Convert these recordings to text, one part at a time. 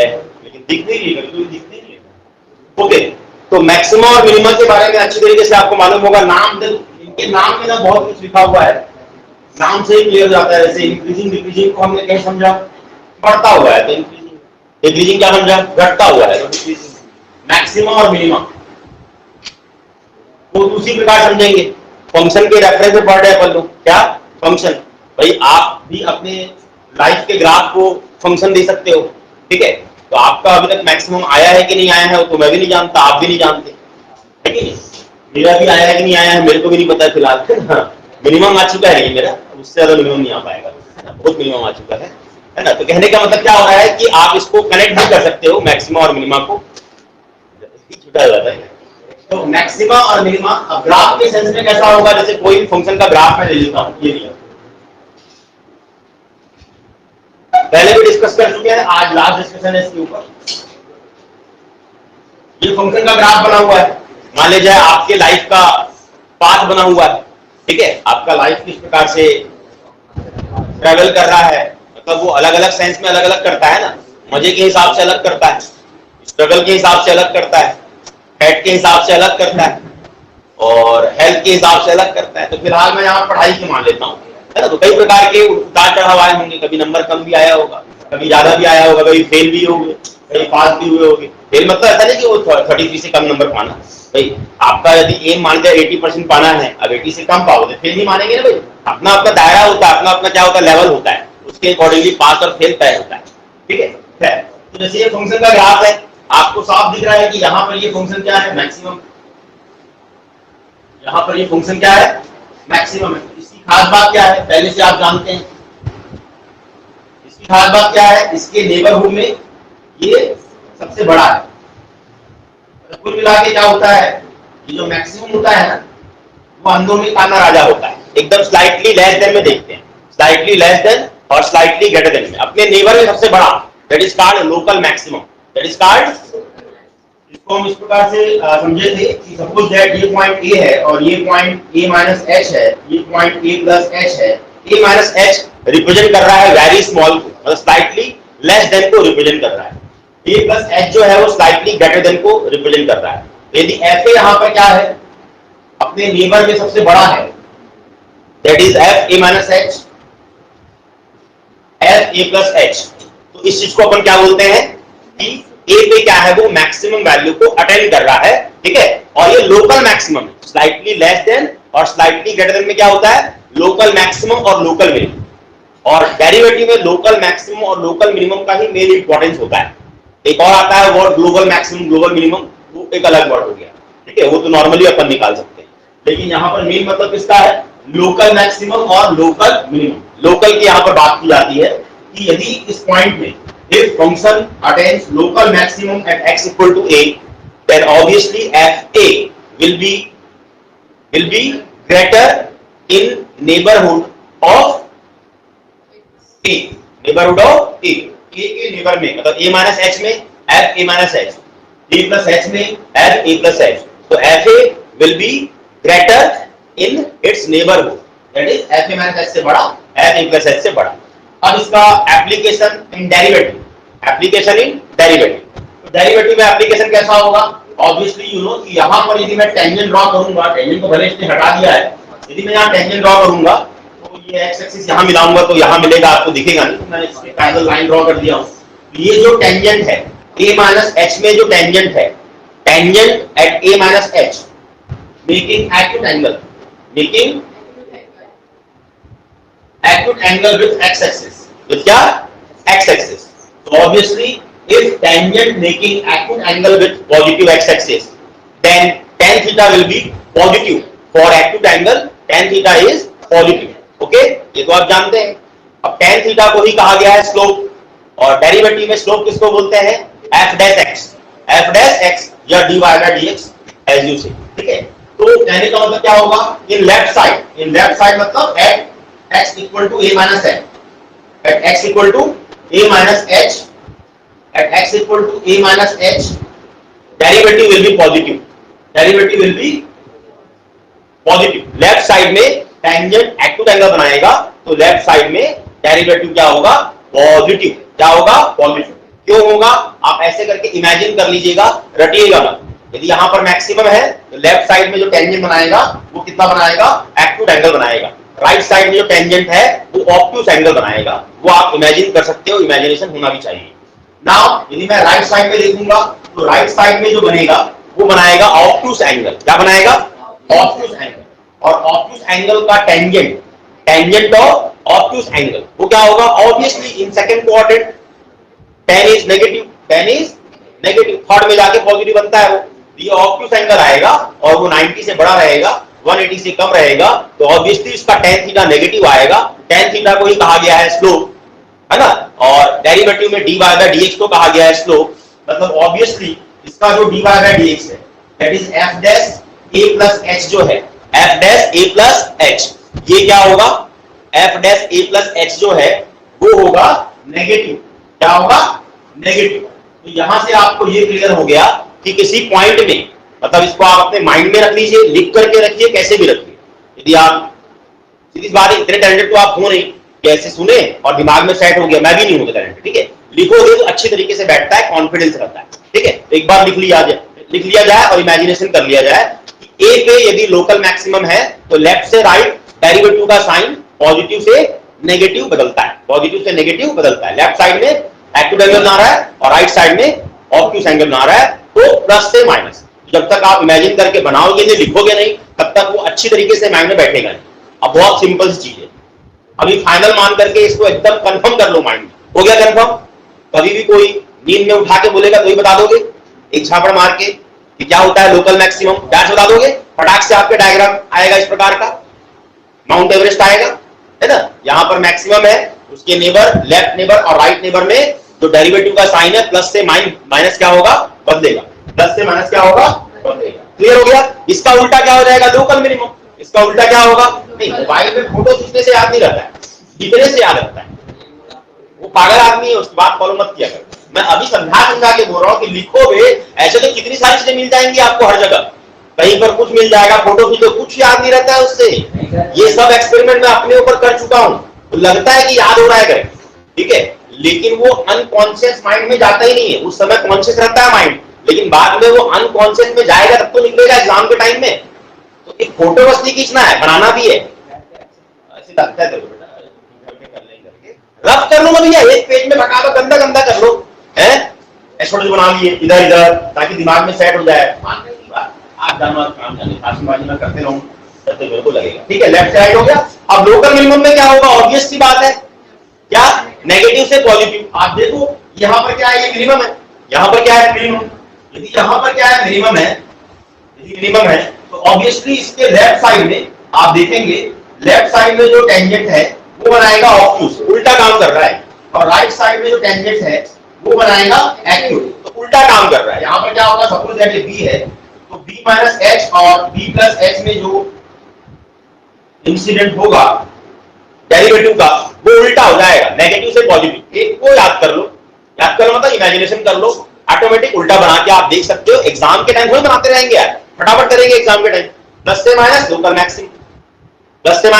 है, लेकिन दिख नहीं रही, कभी दिख नहीं रही। ओके, तो मैक्सिमा और मिनिमा के बारे में अच्छी तरीके से आपको मालूम होगा। नाम, इनके नाम में ना बहुत कुछ लिखा हुआ है, नाम से ही क्लियर हो जाता है। जैसे इंक्रीजिंग डिक्रीजिंग को हमने क्या समझा, बढ़ता हुआ है, तो इंक्रीजिंग, डिक्रीजिंग क्या समझा, घटता हुआ है, तो डिक्रीजिंग। मैक्सिमा और मिनिमा तो उसी प्रकार समझेंगे। फंक्शन के रेफरेंस में पढ़ रहे हैं अपन लोग, क्या फंक्शन। भाई आप भी अपने लाइफ के ग्राफ को फंक्शन दे सकते हो, ठीक है। तो आपका अभी तक मैक्सिमम आया है कि नहीं आया है, तो मैं भी नहीं जानता, आप भी नहीं जानते, है कि नहीं। मेरा भी आया है कि नहीं आया है, मेरे को भी नहीं पता है फिलहाल। मिनिमम आ चुका है, लेकिन मेरा उससे ज्यादा मिनिमम नहीं आ पाएगा, बहुत मिनिमम आ चुका है ना। तो कहने का मतलब क्या हो रहा है कि आप इसको कनेक्ट भी कर सकते हो, मैक्सिमा और मिनिमा को। छुटा जाता है तो मैक्सिमा और मिनिमा। अब ग्राफ के सेंस में कैसा होगा, जैसे कोई भी फंक्शन का ग्राफ मैं ले लेता हूं, ये लिया, पहले भी डिस्कस कर चुके हैं, आज लास्ट डिस्कशन है इसके ऊपर। ये फंक्शन का ग्राफ बना हुआ है, मान लीजिए आपके लाइफ का पाथ बना हुआ है, ठीक है। आपका लाइफ किस प्रकार से ट्रैवल कर रहा है, मतलब वो अलग अलग सेंस में अलग अलग करता है ना, मजे के हिसाब से अलग करता है, स्ट्रगल के हिसाब से अलग करता है, हेड के हिसाब से अलग करता है, और हेल्थ के हिसाब से अलग करता है। तो फिलहाल मैं यहाँ पढ़ाई की मान लेता हूँ, है ना। तो कई प्रकार के उतार चढ़ाव आए होंगे, कभी नंबर कम भी आया होगा, कभी ज्यादा भी आया होगा, कभी फेल भी होंगे, कभी पास भी हुए होंगे। फेल मतलब ऐसा नहीं कि वो 33 से कम नंबर पाना, भाई आपका यदि एम मान लिया 80% पाना है, अब 80 से कम पाओगे फेल नहीं मानेंगे ना भाई। अपना अपना दायरा होता है, अपना अपना क्या होता है, लेवल होता है, उसके अकॉर्डिंगली पास और फेल तय होता है, ठीक है। तो जैसे ये फंक्शन का ग्राफ है, आपको साफ दिख रहा है कि यहाँ पर ये फंक्शन क्या है, मैक्सिमम। यहाँ पर ये फंक्शन क्या है, मैक्सिमम है। इसकी खास बात क्या है, पहले से आप जानते हैं। इसकी खास बात क्या है, इसके नेबरहुड में ये सबसे बड़ा है। कुल मिला के क्या होता है, ये जो मैक्सिमम होता है ना, वो अंदर में काना राजा होता है। एकदम स्लाइटली लेस देन में देखते हैं, स्लाइटली लेस देन और स्लाइटली ग्रेटर देन में, अपने नेबर में सबसे बड़ा, that is called local maximum, that is called. इसको हम इस प्रकार से समझे थे कि सपोज दैट ये पॉइंट ए है और ये पॉइंट ए माइनस एच है, ये पॉइंट ए प्लस एच है। ए माइनस एच रिप्रेजेंट कर रहा है वेरी स्मॉल को, मतलब स्लाइटली लेस देन को रिप्रेजेंट कर रहा है। ए प्लस एच जो है वो स्लाइटली ग्रेटर देन को रिप्रेजेंट कर रहा है। यदि एफ ए यहाँ पर क्या है, अपने नेबर में सबसे बड़ा है, that is F A minus H, F A plus H. तो इस चीज को अपन क्या बोलते हैं कि ए पे क्या है, वो मैक्सिमम वैल्यू को अटेंड कर रहा है, ठीक है। और ये लोकल मैक्सिमम है, स्लाइटली लेस देन और स्लाइटली ग्रेटर देन में क्या होता है, लोकल मैक्सिमम और लोकल मिनिमम। और डेरिवेटिव में लोकल मैक्सिमम और लोकल मिनिमम का ही मेन इंपॉर्टेंस होता है। एक और आता है word global maximum global minimum, वो एक अलग वर्ड हो गया, ठीक है, वो तो नॉर्मली अपन निकाल सकते हैं। लेकिन यहाँ पर मेन मतलब किसका है, लोकल मैक्सिमम और लोकल मिनिमम। लोकल की यहाँ पर बात की जाती है कि यदि इस पॉइंट में if function attains local maximum at x equal to a, then obviously fa will be greater in neighborhood of a, neighborhood of a के नेबर में, मतलब a minus h में f a minus h, a plus h में f a plus h, तो fa will be greater in its neighborhood, that is f a minus h से बड़ा, f a plus h से बड़ा। अब इसका application in derivative, application in derivative, तो derivative में एप्लीकेशन कैसा होगा, ऑब्वियसली यू नो कि यहाँ पर यदि मैं टेंजेंट ड्रॉ करूंगा, टेंजेंट को भले इसने हटा दिया है, यदि मैं यहाँ टेंजेंट ड्रॉ करूंगा तो ये एक्स एक्सिस यहाँ मिलाऊंगा तो यहाँ मिलेगा, आपको दिखेगा नहीं, तो मैंने इसमें पैरेलल लाइन ड्रॉ कर दिया हूँ। ये जो टेंजेंट है a माइनस एच में, जो टेंजेंट है, tangent at a minus H making acute angle, making acute angle with x axis, with क्या x axis। So obviously if tangent making acute angle with positive x axis, then tan theta will be positive for acute angle, tan theta is positive, okay, ये तो आप जानते हैं। अब tan theta को ही कहा गया है स्लोप, और डेरिवेटिव में स्लोप किसको बोलते हैं, f dash x या dy by dx as you say, ठीक है। तो कहने का मतलब क्या होगा, इन लेफ्ट साइड मतलब at x equal to a minus h, at x equal to a minus h, at x equal to a minus h, derivative will be positive, derivative will be positive। Left side में tangent acute angle बनाएगा, तो left side में derivative क्या होगा, positive. क्या होगा, positive. क्यों होगा, आप ऐसे करके इमेजिन कर लीजिएगा, रटिएगा मत। यदि यहाँ पर मैक्सिमम है तो लेफ्ट साइड में जो टेंजेंट बनाएगा वो कितना बनाएगा, एक्यूट एंगल बनाएगा। राइट साइड में जो टेंजेंट है वो ऑब्ट्यूज एंगल बनाएगा। वो आप इमेजिन कर सकते हो, इमेजिनेशन होना भी चाहिए। नाउ यदि मैं राइट साइड में देखूंगा तो राइट साइड में जो बनेगा वो बनाएगा ऑब्ट्यूज एंगल। क्या बनाएगा, ऑब्ट्यूज एंगल। और ऑब्ट्यूज एंगल का tangent, tangent of obtuse angle वो क्या होगा, obviously in second quadrant tan is negative, tan is negative, third में जाके पॉजिटिव बनता है वो। ये ऑब्ट्यूज एंगल आएगा और वो 90 से बड़ा रहेगा, 180 से कम रहेगा, तो ऑब्वियसली इसका tan थीटा नेगेटिव आएगा। tan थीटा को ही कहा गया है स्लोप, है ना, और डेरिवेटिव में dy बाय dx को कहा गया है स्लोप। मतलब ऑब्वियसली इसका जो dy बाय dx है that is f dash a plus h जो है, f dash a plus h, ये क्या होगा, f dash a plus h जो है वो होगा नेगेटिव। क्या होगा, नेगेटिव। तो यहां से आपको ये क्लियर हो गया कि किसी पॉइंट में, मतलब इसको आप अपने माइंड में रख लीजिए, लिख करके रखिए, कैसे भी रखिए। यदि आप सीधी बात, इतने टैलेंटेड तो आप हो नहीं कैसे सुने और दिमाग में सेट हो गया, मैं भी नहीं हूं टैलेंटेड, ठीक है। लिखोगे तो अच्छी तरीके से बैठता है, कॉन्फिडेंस रहता है, ठीक है। तो एक बार लिख लिया जाए और इमेजिनेशन कर लिया जाए कि ए पे यदि लोकल मैक्सिमम है तो लेफ्ट से राइट डेरिवेटिव का साइन पॉजिटिव से नेगेटिव बदलता है, पॉजिटिव से नेगेटिव बदलता है। लेफ्ट साइड में एक्यूट एंगल बना रहा है और राइट साइड में ऑब्ट्यूज एंगल बना रहा है, तो प्लस से माइनस। जब तक आप इमेजिन करके बनाओगे नहीं, लिखोगे नहीं, तब तक वो अच्छी तरीके से माइंड में बैठेगा नहीं। अब बहुत सिंपल सी चीज है, अभी फाइनल मान करके इसको एकदम कंफर्म कर लो माइंड में। हो गया कंफर्म? कभी भी कोई नींद में उठा के बोलेगा तो ही बता दोगे, एक झापड़ मार के कि क्या होता है लोकल मैक्सिमम, डैश बता दोगे, फटाक से आपके डायग्राम आएगा इस प्रकार का, माउंट एवरेस्ट आएगा, है ना। यहां पर मैक्सिमम है, उसके नेबर, लेफ्ट नेबर और राइट नेबर में जो डेरिवेटिव का साइन है प्लस से माइनस क्या होगा, बदलेगा, प्लस से माइनस क्या होगा, बदलेगा। क्लियर हो गया? इसका उल्टा क्या हो जाएगा, लोकल मिनिमम। इसका उल्टा क्या होगा, नहीं, मोबाइल में फोटो खींचने से याद नहीं रहता है, लिखने से याद रहता है। वो पागल आदमी है, उसकी बात फॉलो मत किया कर। मैं अभी समझा के बोल रहा हूँ कि लिखोगे ऐसे तो कितनी सारी चीजें मिल जाएंगी आपको हर जगह, कहीं पर कुछ मिल जाएगा, फोटो खींचो, कुछ याद नहीं रहता है उससे। ये सब एक्सपेरिमेंट मैं अपने ऊपर कर चुका हूँ, तो लगता है कि याद हो रहा है करें, ठीक है, लेकिन वो अनकॉन्शियस माइंड में जाता ही नहीं है। उस समय कॉन्शियस रहता है माइंड, लेकिन बाद में वो अनकॉन्शियस में जाएगा, तब तो निकलेगा एग्जाम के टाइम में। तो एक फोटो बस नहीं खींचना है, बनाना भी है। ऐसे लगता है रफ कर लो भैया, एक पेज में बका दो, गंदा गंदा कर लो, है छोटे बना लिए इधर इधर, ताकि दिमाग में सेट हो जाए। आप जानो काम जाने, फांसीबाजी में करते रहूं, करते मेरे को लगेगा, ठीक है। लेफ्ट साइड हो गया। अब लोकल मिनिमम में क्या होगा, ऑब्वियस सी बात है, क्या, नेगेटिव से पॉजिटिव। आप देखो यहां पर क्या है, ये मिनिमम है, यहां पर क्या है, मिनिमम। यदि यहां पर क्या है, मिनिमम है, यदि मिनिमम है तो ऑब्वियसली इसके लेफ्ट साइड में आप देखेंगे, लेफ्ट साइड में जो टेंजेंट है वो बनाएगा ऑब्ट्यूज, उल्टा काम कर रहा है, और राइट साइड में जो टेंजेंट है वो बनाएगा एक्यूट, तो उल्टा काम कर रहा है। यहां पर क्या होगा, सपोज दैट ये b है, तो b माइनस h और b प्लस h में जो इंसिडेंट होगा डेरिवेटिव का वो उल्टा हो जाएगा, नेगेटिव से पॉजिटिव। एक को याद कर लो मतलब इमेजिनेशन कर लो, ऑटोमेटिक उल्टा बना के आप देख सकते हो। एग्जाम के टाइम वही बनाते रहेंगे यार, फटाफट करेंगे एग्जाम के टाइम। प्लस से माइनस लोकल मैक्सिमम, प्लस से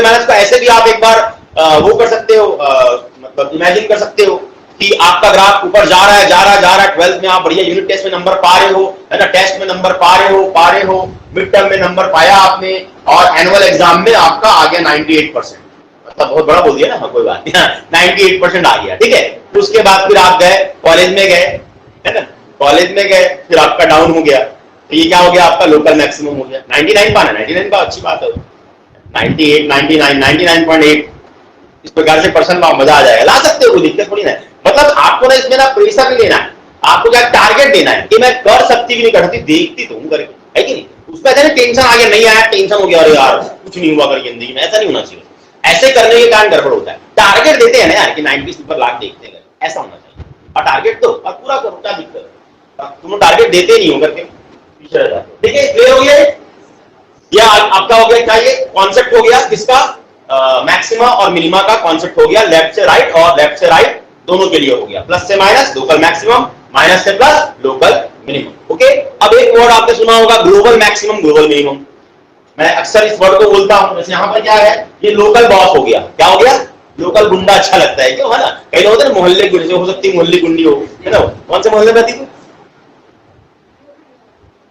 माइनस को ऐसे भी आप एक बार वो कर सकते हो, मतलब इमेजिन कर सकते हो कि आपका ग्राफ ऊपर जा रहा है 12th में आप बढ़िया यूनिट टेस्ट में नंबर पा रहे हो, है ना, टेस्ट में नंबर पा रहे हो, मिड टर्म में नंबर पाया आपने, और एनुअल एग्जाम में आपका आ गया 98%। मतलब बहुत बड़ा बोल दिया ना, कोई बात नहीं, 98% आ गया, ठीक है। उसके बाद फिर आप गए कॉलेज में गए, है ना, कॉलेज में गए, फिर आपका डाउन हो गया, तो ये क्या हो गया, आपका लोकल मैक्सिमम हो गया। 99 पाना, 99 का अच्छी बात है, 98, 99, 99.8 इस प्रकार से परसेंट मजा आ जाएगा, ला सकते हो, कोई दिक्कत थोड़ी ना। मतलब आपको ना इसमें ना प्रेशर नहीं लेना है, आपको क्या टारगेट देना है कि मैं कर सकती कि नहीं कर सकती, देखती तो हूं करके, है कि नहीं। उसमें ऐसा टेंशन आ गया, नहीं आया टेंशन हो गया, अरे यार कुछ नहीं हुआ करके जिंदगी में, ऐसा नहीं होना चाहिए। ऐसे करने के कारण गड़बड़ होता है। टारगेट देते हैं ना यार कि 90 सुपर लाख देखते हैं, ऐसा होना चाहिए। और टारगेट तो और पूरा करो, क्या दिक्कत है, तुम टारगेट देते नहीं हो करके पीछे रह जाते हो, ठीक है। क्लियर हो गया, या आपका हो गया क्या, ये कॉन्सेप्ट हो गया किसका, मैक्सिमा और मिनिमा का कॉन्सेप्ट हो गया, लेफ्ट से राइट और लेफ्ट से राइट दोनों के लिए हो गया। प्लस से माइनस लोकल मैक्सिमम, माइनस से प्लस लोकल मिनिमम, ओके। अब एक वर्ड आपने सुना होगा, ग्लोबल मैक्सिमम ग्लोबल मिनिमम। मैं अक्सर इस वर्ड को बोलता हूं, जैसे यहां पर क्या है, ये लोकल बॉस हो गया, क्या हो गया, लोकल गुंडा अच्छा लगता है, क्यों, है ना? कई लोग होते हैं मोहल्ले गुंडे, हो सकती है मोहल्ले गुंडी हो, है ना? कौन से मोहल्ले में रहती थी?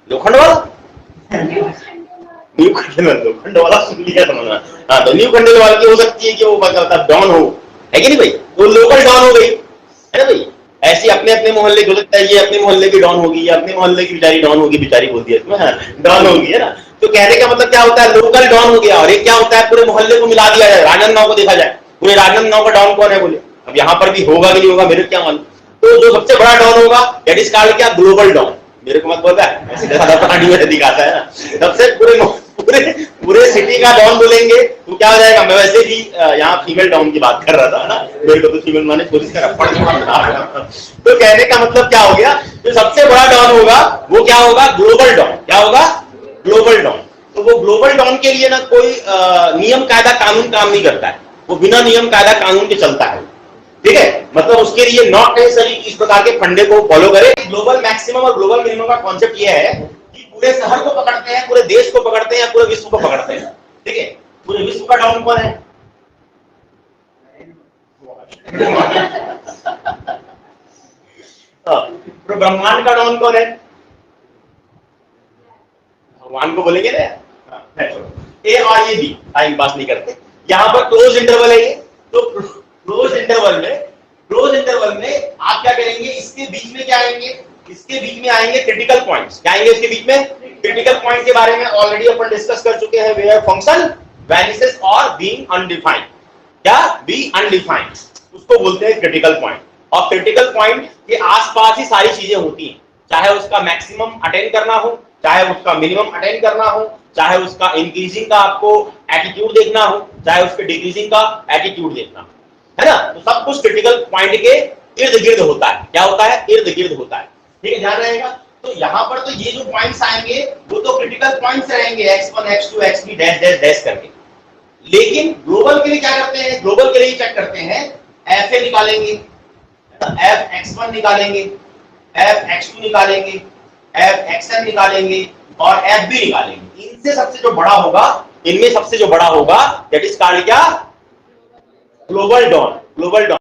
लोखंड वाला, न्यू खंडेलवाल, लोखंड वाला सुन लिया समझना। हाँ, तो न्यू खंडेलवाल की हो सकती है कि वो मतलब डॉन हो, है कि नहीं भाई? वो लोकल डॉन हो गई, है ना भाई? ऐसी अपने अपने मोहल्ले को लगता है ये अपने मोहल्ले की डॉन होगी, या अपने मोहल्ले की बेचारी डॉन होगी, बेचारी बोलती है इसमें, डॉन होगी, है ना? तो कहने का मतलब क्या होता है, लोकल डॉन हो गया। और ये क्या होता है, पूरे मोहल्ले को मिला दिया जाए, राजनांदगांव को देखा जाए, पूरे राजनांदगांव का डॉन कौन है बोले? अब यहाँ पर भी होगा कि नहीं होगा मेरे क्या मालूम। तो जो सबसे बड़ा डॉन होगा दैट इज कॉल्ड क्या, ग्लोबल डॉन। मेरे को मत बोलता है, ऐसे ज्यादा पानी में दिखाता है ना। सबसे पूरे पूरे पूरे सिटी का डॉन बोलेंगे तो क्या हो जाएगा। मैं वैसे भी यहाँ फीमेल डॉन की बात कर रहा था ना, मेरे को तो फीमेल माने पुलिस का रप्पड़ तो कहने का मतलब क्या हो गया, जो सबसे बड़ा डॉन होगा वो क्या होगा, ग्लोबल डॉन। क्या होगा, ग्लोबल डॉन। तो वो ग्लोबल डॉन के लिए ना कोई नियम कायदा कानून काम नहीं करता है, वो बिना नियम कायदा कानून के चलता है, ठीक है? मतलब उसके लिए नॉट नेसेसरी इस प्रकार के फंडे को फॉलो करे। ग्लोबल मैक्सिमम और ग्लोबल मिनिमम का कॉन्सेप्ट ये है कि पूरे शहर को पकड़ते हैं, पूरे देश को पकड़ते हैं, या पूरे विश्व को पकड़ते हैं, ठीक है? पूरे विश्व का डॉन कौन है? पूरे ब्रह्मांड का डॉन कौन है? भगवान को बोलेंगे ना। ए और ये बी टाइम पास नहीं करते। यहां पर क्लोज इंटरवल है ये, तो क्लोज इंटरवल में आप क्या करेंगे, इसके बीच में क्या आएंगे, इसके बीच में आएंगे क्रिटिकल पॉइंट्स। क्या आएंगे इसके बीच में? क्रिटिकल पॉइंट के बारे में ऑलरेडी अपन डिस्कस कर चुके हैं, वेयर फंक्शन वैनिसेस और बीइंग अनडिफाइंड। क्या, बी अनडिफाइंड, उसको बोलते हैं क्रिटिकल पॉइंट। और क्रिटिकल पॉइंट के आसपास ही सारी चीजें होती हैं, चाहे उसका मैक्सिमम अटेंड करना हो, चाहे उसका मिनिमम अटेंड करना हो, चाहे उसका इंक्रीजिंग का आपको एटीट्यूड देखना हो, चाहे उसके डिक्रीजिंग का एटीट्यूड देखना हो, है ना? तो सब कुछ क्रिटिकल पॉइंट के इर्द गिर्द होता है। क्या होता है, इर्द गिर्द होता है, ठीक है, ध्यान रहेगा। तो यहां पर तो ये जो पॉइंट्स आएंगे वो तो क्रिटिकल पॉइंट्स रहेंगे, x1 x2 x3 dash dash dash करके। लेकिन ग्लोबल के लिए क्या करते हैं, ग्लोबल के लिए चेक करते हैं, एफ ए निकालेंगे, एफ x1 निकालेंगे, एफ x2 निकालेंगे, एफ xn निकालेंगे और एफ बी निकालेंगे। इनसे सबसे जो बड़ा होगा, इनमें सबसे जो बड़ा होगा दैट इज कॉल्ड क्या, ग्लोबल डॉन। Global don